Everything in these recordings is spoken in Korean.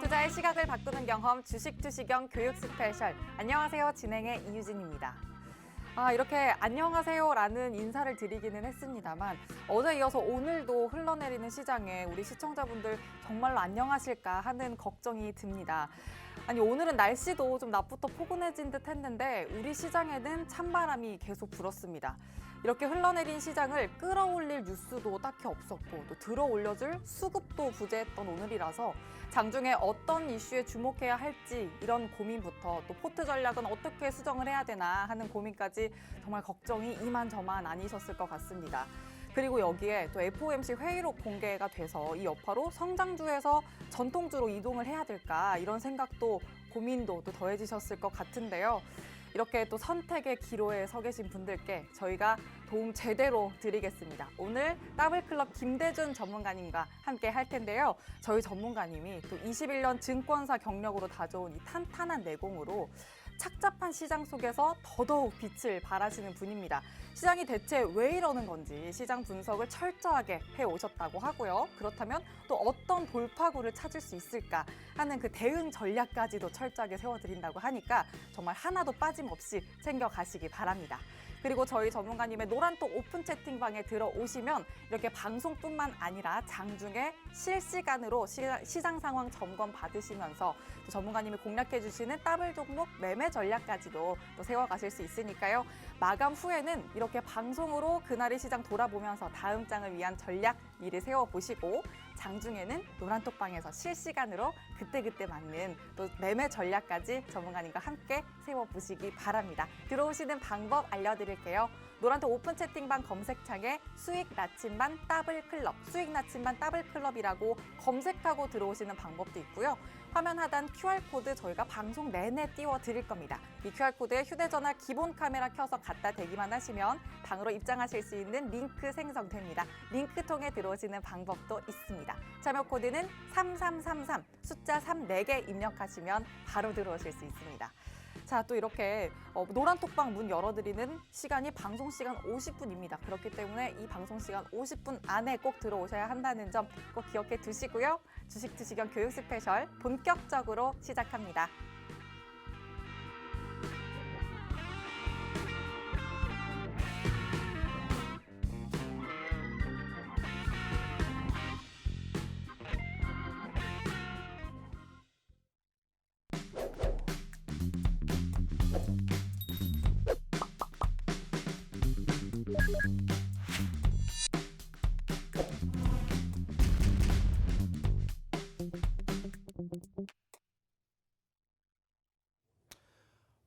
투자의 시각을 바꾸는 경험 주식 투시경 교육 스페셜. 안녕하세요. 진행의 이유진입니다. 이렇게 안녕하세요라는 인사를 드리기는 했습니다만 어제 이어서 오늘도 흘러내리는 시장에 우리 시청자분들 정말로 안녕하실까 하는 걱정이 듭니다. 아니 오늘은 날씨도 좀 낮부터 포근해진 듯 했는데 우리 시장에는 찬바람이 계속 불었습니다. 이렇게 흘러내린 시장을 끌어올릴 뉴스도 딱히 없었고 또 들어올려줄 수급도 부재했던 오늘이라서 장중에 어떤 이슈에 주목해야 할지 이런 고민부터 또 포트 전략은 어떻게 수정을 해야 되나 하는 고민까지 정말 걱정이 이만저만 아니셨을 것 같습니다. 그리고 여기에 또 FOMC 회의록 공개가 돼서 이 여파로 성장주에서 전통주로 이동을 해야 될까 이런 생각도 고민도 또 더해지셨을 것 같은데요. 이렇게 또 선택의 기로에 서 계신 분들께 저희가 도움 제대로 드리겠습니다. 오늘 더블클럽 김대준 전문가님과 함께 할 텐데요. 저희 전문가님이 또 21년 증권사 경력으로 다져온 이 탄탄한 내공으로 착잡한 시장 속에서 더더욱 빛을 발하시는 분입니다. 시장이 대체 왜 이러는 건지 시장 분석을 철저하게 해오셨다고 하고요. 그렇다면 또 어떤 돌파구를 찾을 수 있을까 하는 그 대응 전략까지도 철저하게 세워드린다고 하니까 정말 하나도 빠짐없이 챙겨가시기 바랍니다. 그리고 저희 전문가님의 노란톡 오픈 채팅방에 들어오시면 이렇게 방송뿐만 아니라 장중에 실시간으로 시장 상황 점검 받으시면서 또 전문가님이 공략해 주시는 더블 종목 매매 전략까지도 또 세워가실 수 있으니까요. 마감 후에는 이렇게 방송으로 그날의 시장 돌아보면서 다음 장을 위한 전략 미리 세워보시고 장중에는 노란톡방에서 실시간으로 그때그때 맞는 또 매매 전략까지 전문가님과 함께 세워보시기 바랍니다. 들어오시는 방법 알려드릴게요. 노란톡 오픈 채팅방 검색창에 수익 나침반 더블클럽, 수익 나침반 더블클럽이라고 검색하고 들어오시는 방법도 있고요. 화면 하단 QR코드 저희가 방송 내내 띄워드릴 겁니다. 이 QR코드에 휴대전화 기본 카메라 켜서 갖다 대기만 하시면 방으로 입장하실 수 있는 링크 생성됩니다. 링크 통해 들어오시는 방법도 있습니다. 참여 코드는 3333, 숫자 3, 4개 입력하시면 바로 들어오실 수 있습니다. 자, 또 이렇게 노란톡방 문 열어드리는 시간이 방송 시간 50분입니다. 그렇기 때문에 이 방송 시간 50분 안에 꼭 들어오셔야 한다는 점 꼭 기억해 두시고요. 주식 투시경 교육 스페셜 본격적으로 시작합니다.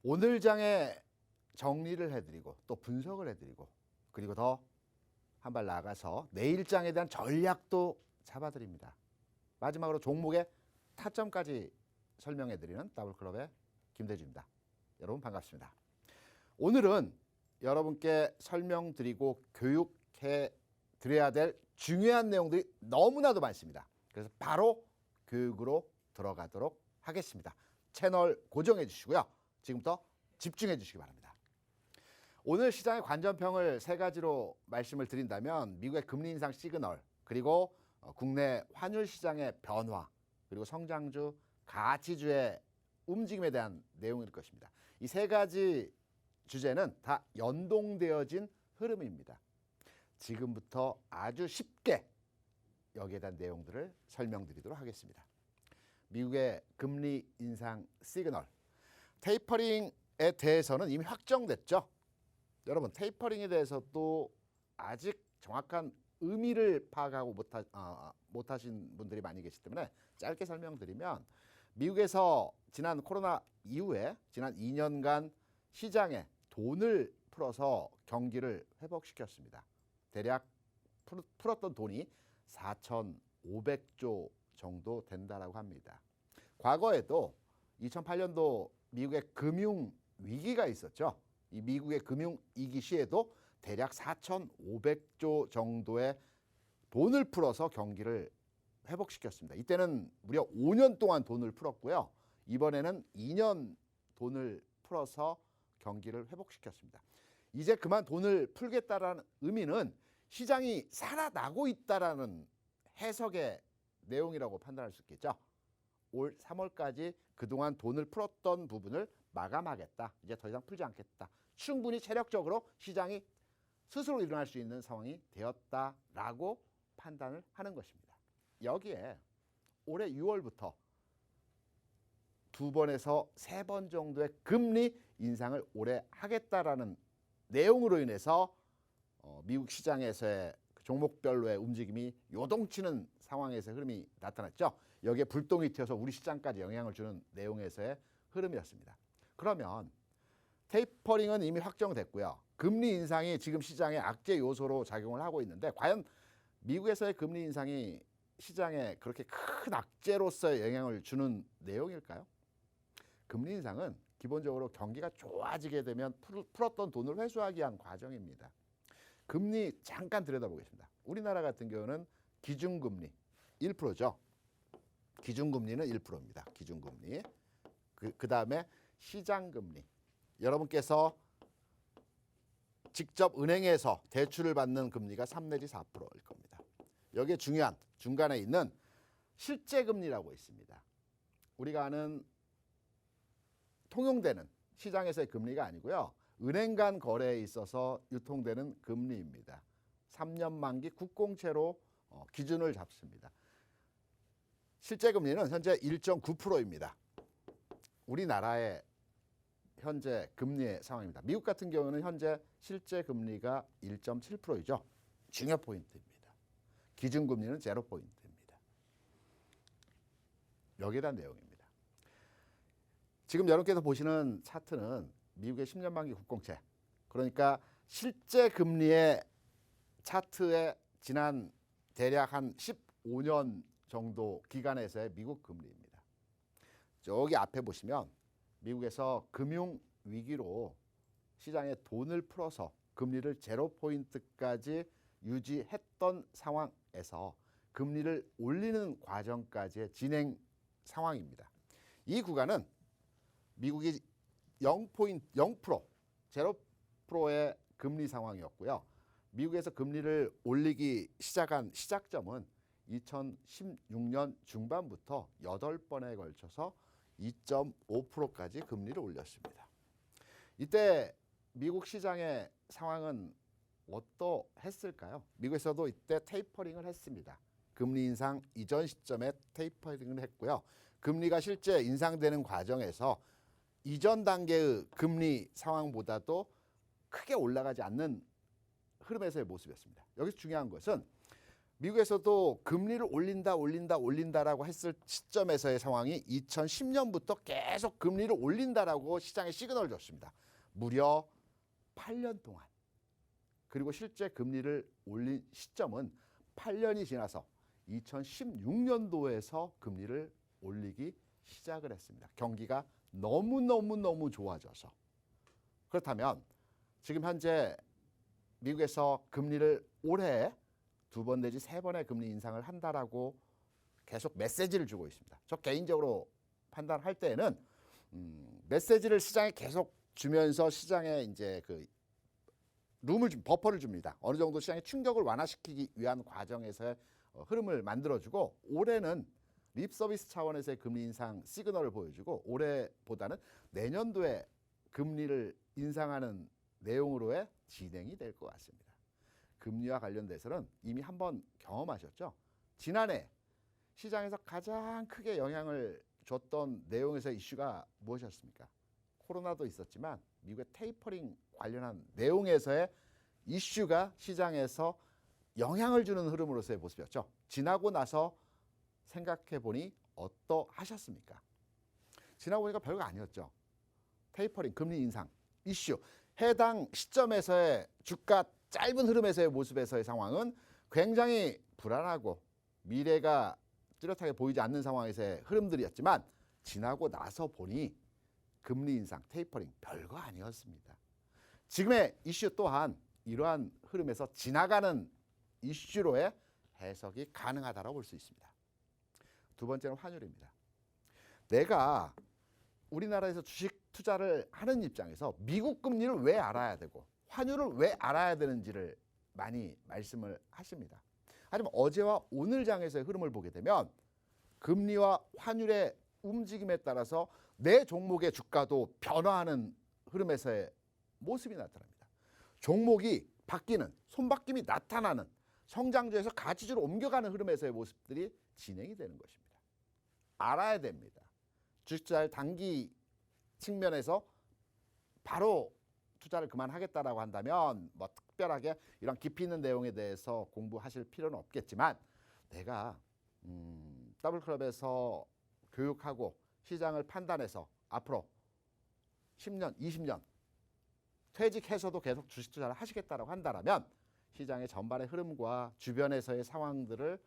오늘 장에 정리를 해드리고 또 분석을 해드리고 그리고 더 한 발 나아가서 내일 장에 대한 전략도 잡아드립니다. 마지막으로 종목의 타점까지 설명해드리는 더블클럽의 김대준입니다. 여러분 반갑습니다. 오늘은 여러분께 설명드리고 교육해 드려야 될 중요한 내용들이 너무나도 많습니다. 그래서 바로 교육으로 들어가도록 하겠습니다. 채널 고정해 주시고요. 지금부터 집중해 주시기 바랍니다. 오늘 시장의 관전평을 세 가지로 말씀을 드린다면 미국의 금리 인상 시그널, 그리고 국내 환율 시장의 변화, 그리고 성장주, 가치주의 움직임에 대한 내용일 것입니다. 이 세 가지 주제는 다 연동되어진 흐름입니다. 지금부터 아주 쉽게 여기에 대한 내용들을 설명드리도록 하겠습니다. 미국의 금리 인상 시그널, 테이퍼링에 대해서는 이미 확정됐죠. 여러분 테이퍼링에 대해서도 아직 정확한 의미를 파악하고 못하신 분들이 많이 계시기 때문에 짧게 설명드리면 미국에서 지난 코로나 이후에 지난 2년간 시장에 돈을 풀어서 경기를 회복시켰습니다. 대략 풀었던 돈이 4,500조 정도 된다라고 합니다. 과거에도 2008년도 미국의 금융 위기가 있었죠. 이 미국의 금융 위기 시에도 대략 4,500조 정도의 돈을 풀어서 경기를 회복시켰습니다. 이때는 무려 5년 동안 돈을 풀었고요. 이번에는 2년 돈을 풀어서 경기를 회복시켰습니다. 이제 그만 돈을 풀겠다라는 의미는 시장이 살아나고 있다라는 해석의 내용이라고 판단할 수 있겠죠. 올 3월까지 그동안 돈을 풀었던 부분을 마감하겠다. 이제 더 이상 풀지 않겠다. 충분히 체력적으로 시장이 스스로 일어날 수 있는 상황이 되었다라고 판단을 하는 것입니다. 여기에 올해 6월부터 2번에서 3번 정도의 금리 인상을 올해 하겠다라는 내용으로 인해서 미국 시장에서의 종목별로의 움직임이 요동치는 상황에서 흐름이 나타났죠. 여기에 불똥이 튀어서 우리 시장까지 영향을 주는 내용에서의 흐름이었습니다. 그러면 테이퍼링은 이미 확정됐고요. 금리 인상이 지금 시장의 악재 요소로 작용을 하고 있는데 과연 미국에서의 금리 인상이 시장에 그렇게 큰 악재로서의 영향을 주는 내용일까요? 금리 인상은 기본적으로 경기가 좋아지게 되면 풀었던 돈을 회수하기 위한 과정입니다. 금리 잠깐 들여다보겠습니다. 우리나라 같은 경우는 기준금리 1%죠. 기준금리는 1%입니다. 기준금리. 그다음에 시장금리. 여러분께서 직접 은행에서 대출을 받는 금리가 3 내지 4%일 겁니다. 여기에 중요한 중간에 있는 실제금리라고 있습니다. 우리가 아는 통용되는 시장에서의 금리가 아니고요. 은행 간 거래에 있어서 유통되는 금리입니다. 3년 만기 국공채로 기준을 잡습니다. 실제 금리는 현재 1.9%입니다. 우리나라의 현재 금리의 상황입니다. 미국 같은 경우는 현재 실제 금리가 1.7%이죠. 중요 포인트입니다. 기준 금리는 제로 포인트입니다. 여기에 대한 내용입니다. 지금 여러분께서 보시는 차트는 미국의 10년 만기 국공채, 그러니까 실제 금리의 차트의 지난 대략 한 15년 정도 기간에서의 미국 금리입니다. 저기 앞에 보시면 미국에서 금융 위기로 시장에 돈을 풀어서 금리를 제로 포인트까지 유지했던 상황에서 금리를 올리는 과정까지의 진행 상황입니다. 이 구간은 미국이 0% 제로 프로의 금리 상황이었고요. 미국에서 금리를 올리기 시작한 시작점은 2016년 중반부터 8번에 걸쳐서 2.5%까지 금리를 올렸습니다. 이때 미국 시장의 상황은 어떠했을까요? 미국에서도 이때 테이퍼링을 했습니다. 금리 인상 이전 시점에 테이퍼링을 했고요. 금리가 실제 인상되는 과정에서 이전 단계의 금리 상황보다도 크게 올라가지 않는 흐름에서의 모습이었습니다. 여기서 중요한 것은 미국에서도 금리를 올린다라고 했을 시점에서의 상황이 2010년부터 계속 금리를 올린다라고 시장에 시그널을 줬습니다. 무려 8년 동안. 그리고 실제 금리를 올린 시점은 8년이 지나서 2016년도에서 금리를 올리기 시작을 했습니다. 경기가 너무 좋아져서. 그렇다면 지금 현재 미국에서 금리를 올해 2번 내지 3번의 금리 인상을 한다라고 계속 메시지를 주고 있습니다. 저 개인적으로 판단할 때에는 메시지를 시장에 계속 주면서 시장에 이제 그 버퍼를 줍니다. 어느 정도 시장의 충격을 완화시키기 위한 과정에서의 흐름을 만들어주고 올해는 립 서비스 차원에서의 금리 인상 시그널을 보여주고 올해보다는 내년도에 금리를 인상하는 내용으로의 진행이 될 것 같습니다. 금리와 관련돼서는 이미 한번 경험하셨죠. 지난해 시장에서 가장 크게 영향을 줬던 내용에서 이슈가 무엇이었습니까? 코로나도 있었지만 미국의 테이퍼링 관련한 내용에서의 이슈가 시장에서 영향을 주는 흐름으로서의 모습이었죠. 지나고 나서 생각해보니 어떠하셨습니까? 지나고 보니까 별거 아니었죠. 테이퍼링, 금리 인상, 이슈. 해당 시점에서의 주가 짧은 흐름에서의 모습에서의 상황은 굉장히 불안하고 미래가 뚜렷하게 보이지 않는 상황에서의 흐름들이었지만 지나고 나서 보니 금리 인상, 테이퍼링 별거 아니었습니다. 지금의 이슈 또한 이러한 흐름에서 지나가는 이슈로의 해석이 가능하다고 볼 수 있습니다. 두 번째는 환율입니다. 내가 우리나라에서 주식 투자를 하는 입장에서 미국 금리를 왜 알아야 되고 환율을 왜 알아야 되는지를 많이 말씀을 하십니다. 하지만 어제와 오늘 장에서의 흐름을 보게 되면 금리와 환율의 움직임에 따라서 내 종목의 주가도 변화하는 흐름에서의 모습이 나타납니다. 종목이 바뀌는, 손바뀜이 나타나는, 성장주에서 가치주로 옮겨가는 흐름에서의 모습들이 진행이 되는 것입니다. 알아야 됩니다. 주식 투자를 단기 측면에서 바로 투자를 그만하겠다라고 한다면 뭐 특별하게 이런 깊이 있는 내용에 대해서 공부하실 필요는 없겠지만, 내가 더블클럽에서 교육하고 시장을 판단해서 앞으로 10년, 20년 퇴직해서도 계속 주식 투자를 하시겠다라고 한다면 시장의 전반의 흐름과 주변에서의 상황들을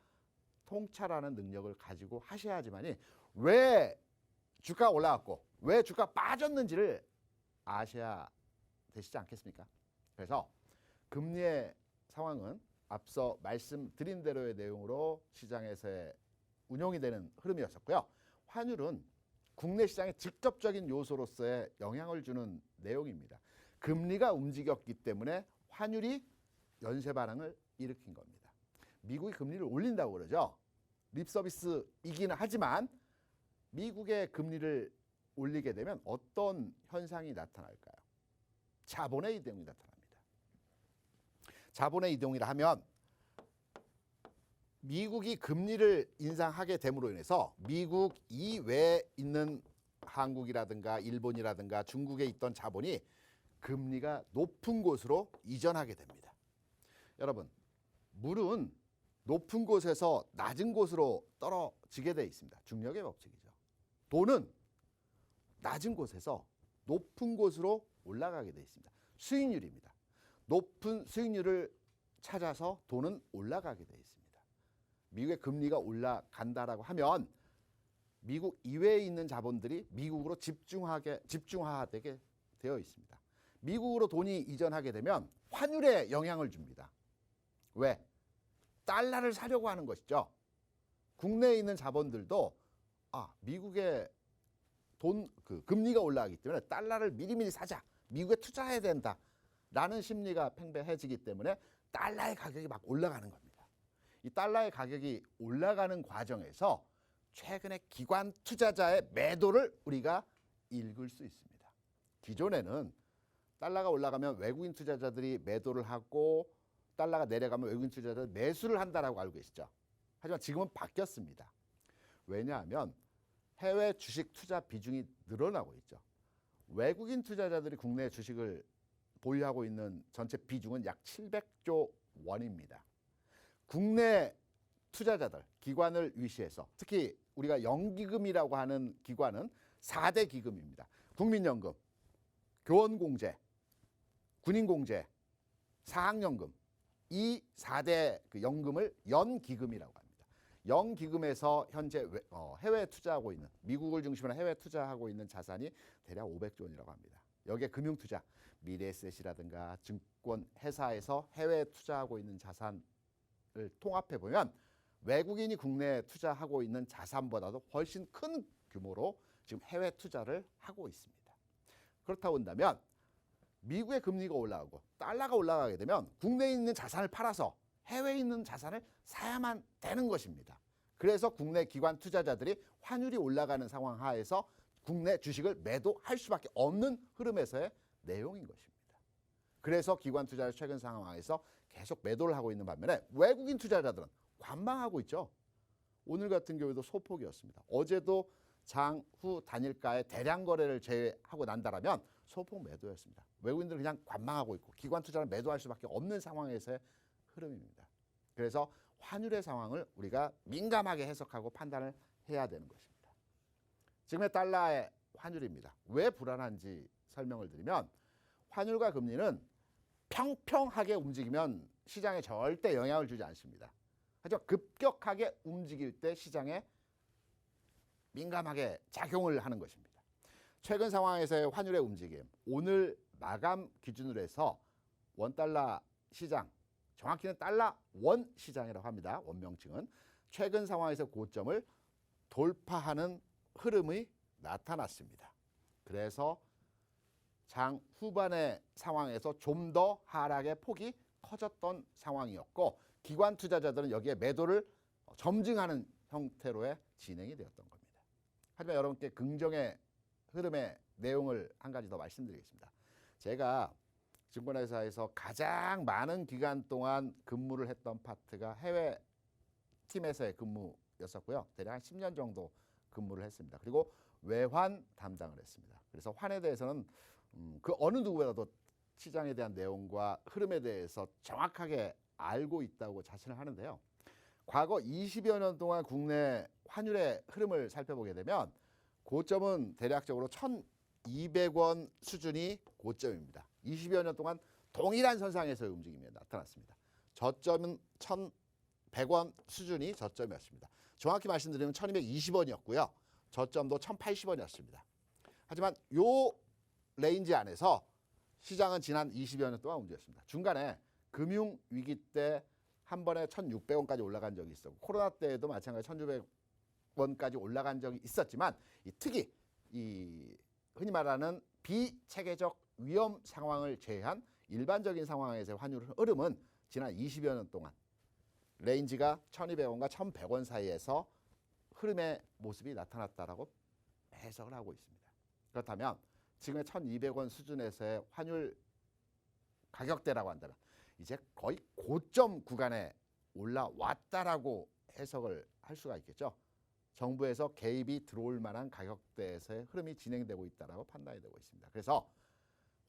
통찰하는 능력을 가지고 하셔야지만이 왜 주가가 올라갔고 왜 주가가 빠졌는지를 아셔야 되시지 않겠습니까? 그래서 금리의 상황은 앞서 말씀드린 대로의 내용으로 시장에서의 운용이 되는 흐름이었었고요. 환율은 국내 시장의 직접적인 요소로서의 영향을 주는 내용입니다. 금리가 움직였기 때문에 환율이 연쇄 반응을 일으킨 겁니다. 미국이 금리를 올린다고 그러죠. 립서비스이기는 하지만 미국의 금리를 올리게 되면 어떤 현상이 나타날까요? 자본의 이동이 나타납니다. 자본의 이동이라 하면 미국이 금리를 인상하게 됨으로 인해서 미국 이외에 있는 한국이라든가 일본이라든가 중국에 있던 자본이 금리가 높은 곳으로 이전하게 됩니다. 여러분, 물은 높은 곳에서 낮은 곳으로 떨어지게 되어 있습니다. 중력의 법칙이죠. 돈은 낮은 곳에서 높은 곳으로 올라가게 되어 있습니다. 수익률입니다. 높은 수익률을 찾아서 돈은 올라가게 되어 있습니다. 미국의 금리가 올라간다라고 하면 미국 이외에 있는 자본들이 미국으로 집중화되게 되어 있습니다. 미국으로 돈이 이전하게 되면 환율에 영향을 줍니다. 왜? 달러를 사려고 하는 것이죠. 국내에 있는 자본들도 미국의 금리가 올라가기 때문에 달러를 미리미리 사자, 미국에 투자해야 된다라는 심리가 팽배해지기 때문에 달러의 가격이 막 올라가는 겁니다. 이 달러의 가격이 올라가는 과정에서 최근에 기관 투자자의 매도를 우리가 읽을 수 있습니다. 기존에는 달러가 올라가면 외국인 투자자들이 매도를 하고 달러가 내려가면 외국인 투자자들이 매수를 한다라고 알고 계시죠. 하지만 지금은 바뀌었습니다. 왜냐하면 해외 주식 투자 비중이 늘어나고 있죠. 외국인 투자자들이 국내 주식을 보유하고 있는 전체 비중은 약 700조 원입니다. 국내 투자자들, 기관을 위시해서 특히 우리가 연기금이라고 하는 기관은 4대 기금입니다. 국민연금, 교원공제, 군인공제, 사학연금, 이 4대 연금을 연기금이라고 합니다. 연기금에서 현재 해외에 투자하고 있는, 미국을 중심으로 해외에 투자하고 있는 자산이 대략 500조 원이라고 합니다. 여기에 금융투자, 미래에셋이라든가 증권 회사에서 해외에 투자하고 있는 자산을 통합해 보면 외국인이 국내에 투자하고 있는 자산보다도 훨씬 큰 규모로 지금 해외 투자를 하고 있습니다. 그렇다 본다면 미국의 금리가 올라가고 달러가 올라가게 되면 국내에 있는 자산을 팔아서 해외에 있는 자산을 사야만 되는 것입니다. 그래서 국내 기관 투자자들이 환율이 올라가는 상황 하에서 국내 주식을 매도할 수밖에 없는 흐름에서의 내용인 것입니다. 그래서 기관 투자를 최근 상황에서 계속 매도를 하고 있는 반면에 외국인 투자자들은 관망하고 있죠. 오늘 같은 경우에도 소폭이었습니다. 어제도 장후 단일가의 대량 거래를 제외하고 난다라면 소폭 매도였습니다. 외국인들은 그냥 관망하고 있고 기관 투자를 매도할 수밖에 없는 상황에서의 흐름입니다. 그래서 환율의 상황을 우리가 민감하게 해석하고 판단을 해야 되는 것입니다. 지금의 달러의 환율입니다. 왜 불안한지 설명을 드리면 환율과 금리는 평평하게 움직이면 시장에 절대 영향을 주지 않습니다. 하지만 급격하게 움직일 때 시장에 민감하게 작용을 하는 것입니다. 최근 상황에서의 환율의 움직임, 오늘 마감 기준으로 해서 원달러 시장, 정확히는 달러 원 시장이라고 합니다. 원명칭은 최근 상황에서 고점을 돌파하는 흐름이 나타났습니다. 그래서 장 후반의 상황에서 좀 더 하락의 폭이 커졌던 상황이었고 기관 투자자들은 여기에 매도를 점증하는 형태로의 진행이 되었던 겁니다. 하지만 여러분께 긍정의 흐름의 내용을 한 가지 더 말씀드리겠습니다. 제가 증권회사에서 가장 많은 기간 동안 근무를 했던 파트가 해외 팀에서의 근무였었고요. 대략 한 10년 정도 근무를 했습니다. 그리고 외환 담당을 했습니다. 그래서 환에 대해서는 그 어느 누구보다도 시장에 대한 내용과 흐름에 대해서 정확하게 알고 있다고 자신을 하는데요. 과거 20여 년 동안 국내 환율의 흐름을 살펴보게 되면 고점은 대략적으로 1,200원 수준이 고점입니다. 20여 년 동안 동일한 선상에서의 움직임이 나타났습니다. 저점은 1,100원 수준이 저점이었습니다. 정확히 말씀드리면 1,220원이었고요. 저점도 1,080원이었습니다. 하지만 요 레인지 안에서 시장은 지난 20여 년 동안 움직였습니다. 중간에 금융위기 때 한 번에 1,600원까지 올라간 적이 있었고 코로나 때에도 마찬가지 1,600원까지 올라간 적이 있었지만 특히 흔히 말하는 비체계적 위험 상황을 제외한 일반적인 상황에서의 환율 흐름은 지난 20여 년 동안 레인지가 1,200원과 1,100원 사이에서 흐름의 모습이 나타났다라고 해석을 하고 있습니다. 그렇다면 지금의 1,200원 수준에서의 환율 가격대라고 한다면 이제 거의 고점 구간에 올라왔다라고 해석을 할 수가 있겠죠. 정부에서 개입이 들어올 만한 가격대에서의 흐름이 진행되고 있다라고 판단이 되고 있습니다. 그래서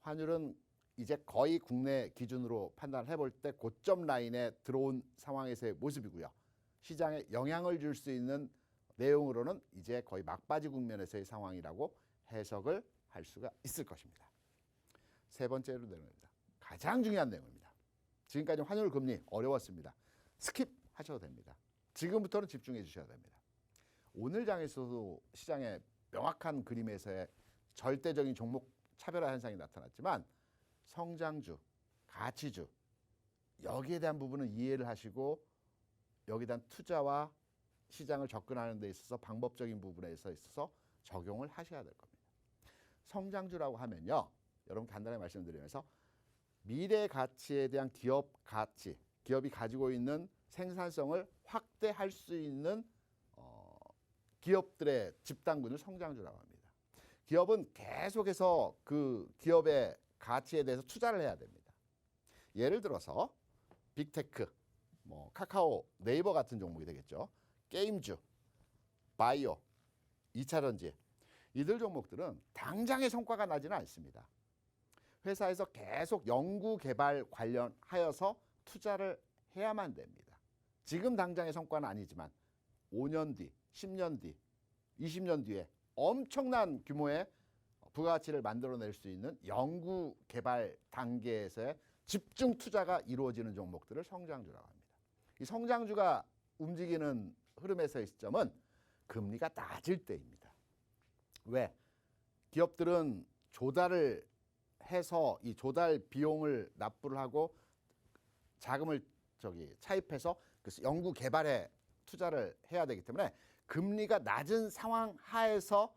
환율은 이제 거의 국내 기준으로 판단을 해볼 때 고점 라인에 들어온 상황에서의 모습이고요. 시장에 영향을 줄 수 있는 내용으로는 이제 거의 막바지 국면에서의 상황이라고 해석을 할 수가 있을 것입니다. 세 번째로 내용입니다. 가장 중요한 내용입니다. 지금까지 환율 금리 어려웠습니다. 스킵하셔도 됩니다. 지금부터는 집중해 주셔야 됩니다. 오늘 장에서도 시장의 명확한 그림에서의 절대적인 종목 차별화 현상이 나타났지만 성장주, 가치주 여기에 대한 부분은 이해를 하시고 여기에 대한 투자와 시장을 접근하는 데 있어서 방법적인 부분에 있어서 적용을 하셔야 될 겁니다. 성장주라고 하면요. 여러분 간단하게 말씀드리면서 미래 가치에 대한 기업 가치, 기업이 가지고 있는 생산성을 확대할 수 있는 기업들의 집단군을 성장주라고 합니다. 기업은 계속해서 그 기업의 가치에 대해서 투자를 해야 됩니다. 예를 들어서 빅테크, 카카오, 네이버 같은 종목이 되겠죠. 게임주, 바이오, 2차전지 이들 종목들은 당장의 성과가 나지는 않습니다. 회사에서 계속 연구 개발 관련하여서 투자를 해야만 됩니다. 지금 당장의 성과는 아니지만 5년 뒤, 10년 뒤, 20년 뒤에 엄청난 규모의 부가가치를 만들어낼 수 있는 연구 개발 단계에서의 집중 투자가 이루어지는 종목들을 성장주라고 합니다. 이 성장주가 움직이는 흐름에서의 시점은 금리가 낮을 때입니다. 왜? 기업들은 조달을 해서 이 조달 비용을 납부를 하고 자금을 차입해서 연구 개발에 투자를 해야 되기 때문에 금리가 낮은 상황 하에서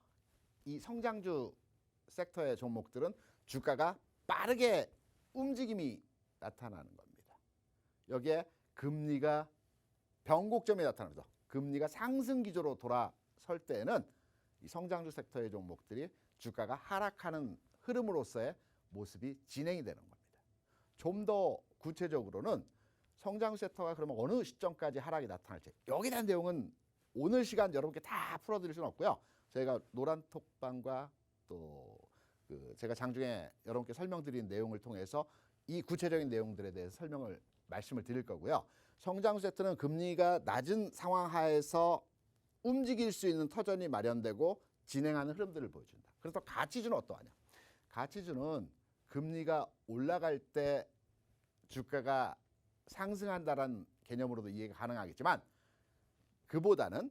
이 성장주 섹터의 종목들은 주가가 빠르게 움직임이 나타나는 겁니다. 여기에 금리가 변곡점이 나타나면서 금리가 상승 기조로 돌아설 때에는 이 성장주 섹터의 종목들이 주가가 하락하는 흐름으로서의 모습이 진행이 되는 겁니다. 좀 더 구체적으로는 성장주 섹터가 그러면 어느 시점까지 하락이 나타날지 여기에 대한 내용은 오늘 시간 여러분께 다 풀어드릴 수는 없고요. 저희가 노란톡방과 또 제가 장중에 여러분께 설명드린 내용을 통해서 이 구체적인 내용들에 대해서 말씀을 드릴 거고요. 성장주 섹터는 금리가 낮은 상황 하에서 움직일 수 있는 터전이 마련되고 진행하는 흐름들을 보여준다. 그래서 가치주는 어떠하냐? 가치주는 금리가 올라갈 때 주가가 상승한다는 개념으로도 이해가 가능하겠지만 그보다는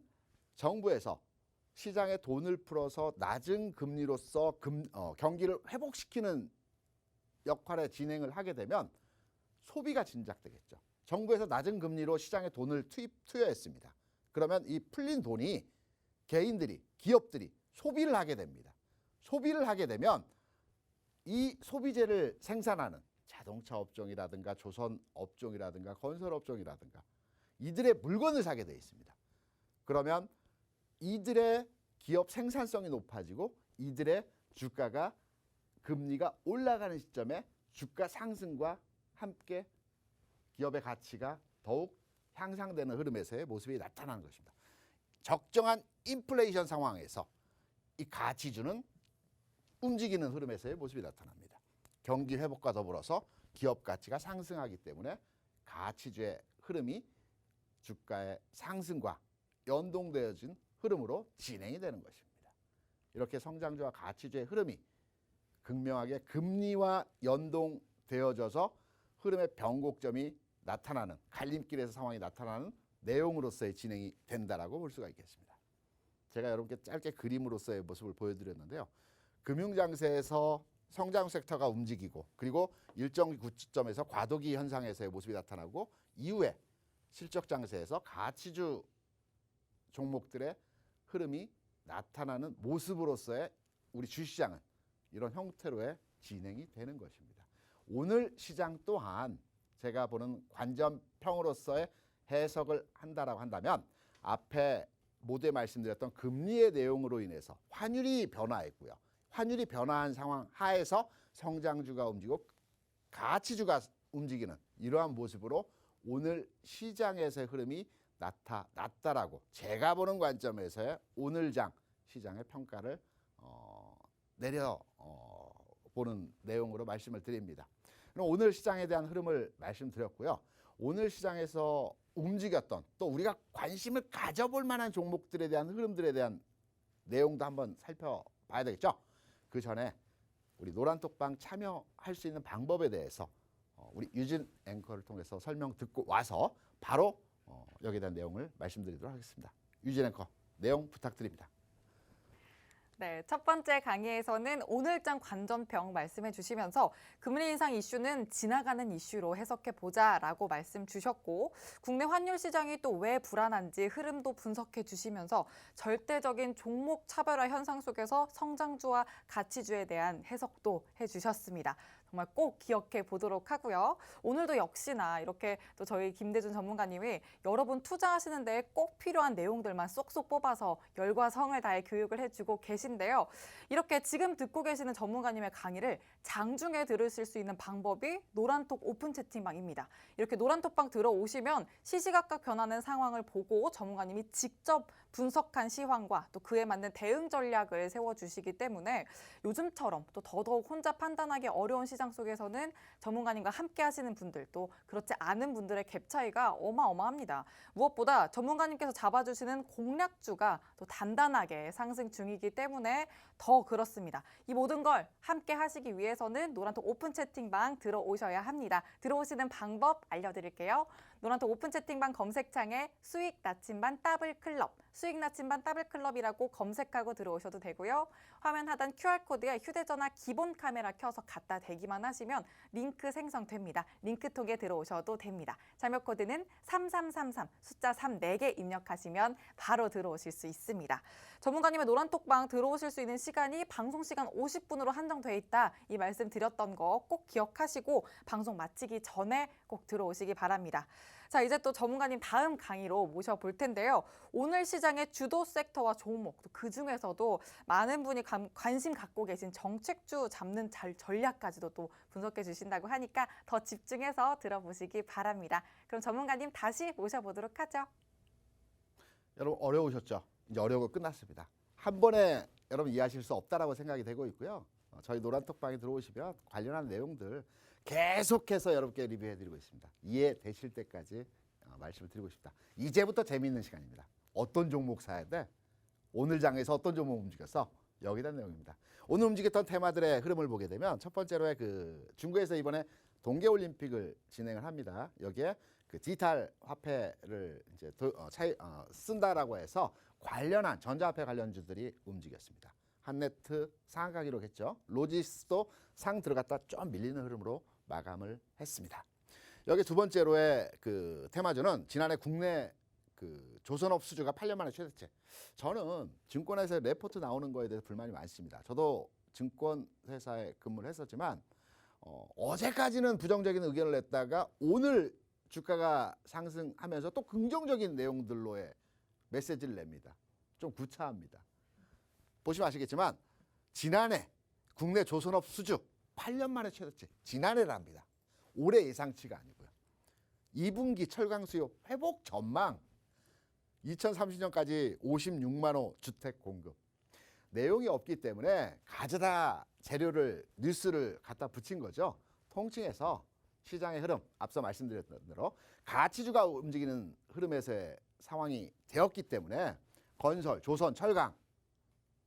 정부에서 시장에 돈을 풀어서 낮은 금리로서 경기를 회복시키는 역할의 진행을 하게 되면 소비가 진작되겠죠. 정부에서 낮은 금리로 시장에 돈을 투여했습니다. 그러면 이 풀린 돈이 개인들이, 기업들이 소비를 하게 됩니다. 소비를 하게 되면 이 소비재를 생산하는 자동차 업종이라든가 조선 업종이라든가 건설 업종이라든가 이들의 물건을 사게 돼 있습니다. 그러면 이들의 기업 생산성이 높아지고 이들의 주가가 금리가 올라가는 시점에 주가 상승과 함께 기업의 가치가 더욱 향상되는 흐름에서의 모습이 나타나는 것입니다. 적정한 인플레이션 상황에서 이 가치주는 움직이는 흐름에서의 모습이 나타납니다. 경기 회복과 더불어서 기업 가치가 상승하기 때문에 가치주의 흐름이 주가의 상승과 연동되어진 흐름으로 진행이 되는 것입니다. 이렇게 성장주와 가치주의 흐름이 극명하게 금리와 연동되어져서 흐름의 변곡점이 나타나는 갈림길에서 상황이 나타나는 내용으로서의 진행이 된다라고 볼 수가 있겠습니다. 제가 여러분께 짧게 그림으로서의 모습을 보여드렸는데요. 금융장세에서 성장 섹터가 움직이고 그리고 일정 구점에서 과도기 현상에서의 모습이 나타나고 이후에 실적 장세에서 가치주 종목들의 흐름이 나타나는 모습으로서의 우리 주시장은 이런 형태로의 진행이 되는 것입니다. 오늘 시장 또한 제가 보는 관점평으로서의 해석을 한다라고 한다면 앞에 모두에 말씀드렸던 금리의 내용으로 인해서 환율이 변화했고요. 환율이 변화한 상황 하에서 성장주가 움직이고 가치주가 움직이는 이러한 모습으로 오늘 시장에서의 흐름이 나타났다라고 제가 보는 관점에서의 오늘장 시장의 평가를 보는 내용으로 말씀을 드립니다. 그럼 오늘 시장에 대한 흐름을 말씀드렸고요. 오늘 시장에서 움직였던 또 우리가 관심을 가져볼 만한 종목들에 대한 흐름들에 대한 내용도 한번 살펴봐야 되겠죠. 그 전에 우리 노란톡방 참여할 수 있는 방법에 대해서 우리 유진 앵커를 통해서 설명 듣고 와서 바로 여기에 대한 내용을 말씀드리도록 하겠습니다. 유진 앵커 내용 부탁드립니다. 네, 첫 번째 강의에서는 오늘장 관전평 말씀해 주시면서 금리 인상 이슈는 지나가는 이슈로 해석해 보자라고 말씀 주셨고 국내 환율 시장이 또 왜 불안한지 흐름도 분석해 주시면서 절대적인 종목 차별화 현상 속에서 성장주와 가치주에 대한 해석도 해 주셨습니다. 정말 꼭 기억해 보도록 하고요. 오늘도 역시나 이렇게 또 저희 김대준 전문가님이 여러분 투자하시는데 꼭 필요한 내용들만 쏙쏙 뽑아서 열과 성을 다해 교육을 해주고 계신데요. 이렇게 지금 듣고 계시는 전문가님의 강의를 장중에 들으실 수 있는 방법이 노란톡 오픈 채팅방입니다. 이렇게 노란톡방 들어오시면 시시각각 변하는 상황을 보고 전문가님이 직접 분석한 시황과 또 그에 맞는 대응 전략을 세워주시기 때문에 요즘처럼 또 더더욱 혼자 판단하기 어려운 시장 속에서는 전문가님과 함께 하시는 분들 또 그렇지 않은 분들의 갭 차이가 어마어마합니다. 무엇보다 전문가님께서 잡아주시는 공략주가 또 단단하게 상승 중이기 때문에 더 그렇습니다. 이 모든 걸 함께 하시기 위해서는 노란톡 오픈 채팅방 들어오셔야 합니다. 들어오시는 방법 알려드릴게요. 노란톡 오픈 채팅방 검색창에 수익 나침반 더블클럽, 수익 나침반 더블클럽이라고 검색하고 들어오셔도 되고요. 화면 하단 QR코드에 휴대전화 기본 카메라 켜서 갖다 대기만 하시면 링크 생성됩니다. 링크 통해 들어오셔도 됩니다. 참여 코드는 3333 숫자 3 4개 입력하시면 바로 들어오실 수 있습니다. 전문가님의 노란톡방 들어오실 수 있는 시간이 방송 시간 50분으로 한정돼 있다. 이 말씀 드렸던 거 꼭 기억하시고 방송 마치기 전에 꼭 들어오시기 바랍니다. 자, 이제 또 전문가님 다음 강의로 모셔볼 텐데요. 오늘 시장의 주도 섹터와 종목, 또 그중에서도 많은 분이 관심 갖고 계신 정책주 잡는 전략까지도 또 분석해 주신다고 하니까 더 집중해서 들어보시기 바랍니다. 그럼 전문가님 다시 모셔보도록 하죠. 여러분 어려우셨죠? 이제 어려운 거 끝났습니다. 한 번에 여러분 이해하실 수 없다라고 생각이 되고 있고요. 저희 노란톡방에 들어오시면 관련한 내용들 계속해서 여러분께 리뷰해드리고 있습니다. 이해되실 때까지 말씀을 드리고 싶다. 이제부터 재미있는 시간입니다. 어떤 종목 사야 돼? 오늘 장에서 어떤 종목 움직였어? 여기에 대한 내용입니다. 오늘 움직였던 테마들의 흐름을 보게 되면 첫 번째로 중국에서 이번에 동계올림픽을 진행을 합니다. 여기에 그 디지털 화폐를 이제 쓴다라고 해서 관련한 전자화폐 관련주들이 움직였습니다. 한네트 상한가기로 했죠. 로지스도 상 들어갔다 좀 밀리는 흐름으로 마감을 했습니다. 여기 두 번째로의 그 테마주는 지난해 국내 그 조선업 수주가 8년 만에 최대치. 저는 증권회사에 레포트 나오는 거에 대해서 불만이 많습니다. 저도 증권회사에 근무를 했었지만 어제까지는 부정적인 의견을 냈다가 오늘 주가가 상승하면서 또 긍정적인 내용들로의 메시지를 냅니다. 좀 구차합니다. 보시면 아시겠지만 지난해 국내 조선업 수주 8년 만에 최저치, 지난해랍니다. 올해 예상치가 아니고요. 2분기 철강 수요 회복 전망, 2030년까지 56만 호 주택 공급. 내용이 없기 때문에 가져다 재료를 뉴스를 갖다 붙인 거죠. 통칭해서 시장의 흐름, 앞서 말씀드렸던 대로 가치주가 움직이는 흐름에서의 상황이 되었기 때문에 건설, 조선, 철강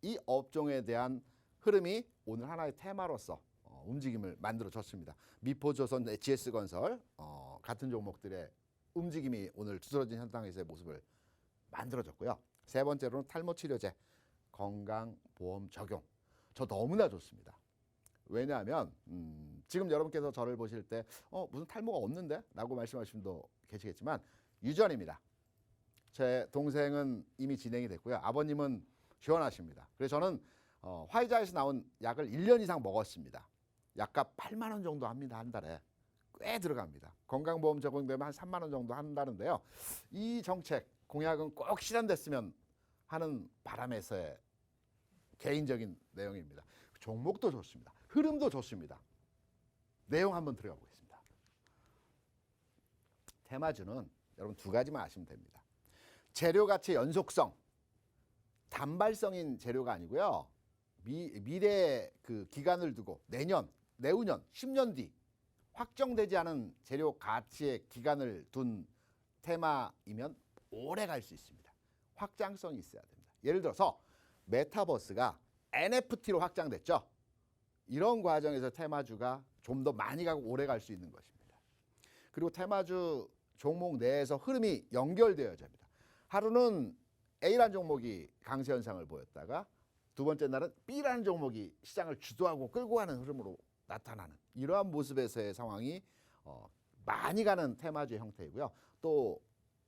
이 업종에 대한 흐름이 오늘 하나의 테마로서 움직임을 만들어줬습니다. 미포조선, GS건설 같은 종목들의 움직임이 오늘 두드러진 현상에서의 모습을 만들어줬고요. 세 번째로는 탈모치료제, 건강보험 적용. 저 너무나 좋습니다. 왜냐하면 지금 여러분께서 저를 보실 때 무슨 탈모가 없는데? 라고 말씀하시는 분도 계시겠지만 유전입니다. 제 동생은 이미 진행이 됐고요. 아버님은 시원하십니다. 그래서 저는 화이자에서 나온 약을 1년 이상 먹었습니다. 약값 8만 원 정도 합니다. 한 달에. 꽤 들어갑니다. 건강보험 적용되면 한 3만 원 정도 한다는데요. 이 정책, 공약은 꼭 실현됐으면 하는 바람에서의 개인적인 내용입니다. 종목도 좋습니다. 흐름도 좋습니다. 내용 한번 들어가 보겠습니다. 테마주는 여러분 두 가지만 아시면 됩니다. 재료 가치 연속성, 단발성인 재료가 아니고요. 미래 그 기간을 두고 내년, 내후년, 10년 뒤 확정되지 않은 재료 가치의 기간을 둔 테마이면 오래 갈 수 있습니다. 확장성이 있어야 됩니다. 예를 들어서 메타버스가 NFT로 확장됐죠. 이런 과정에서 테마주가 좀 더 많이 가고 오래 갈 수 있는 것입니다. 그리고 테마주 종목 내에서 흐름이 연결되어야 합니다. 하루는 A라는 종목이 강세 현상을 보였다가 두 번째 날은 B라는 종목이 시장을 주도하고 끌고 가는 흐름으로 나타나는 이러한 모습에서의 상황이 많이 가는 테마주의 형태이고요. 또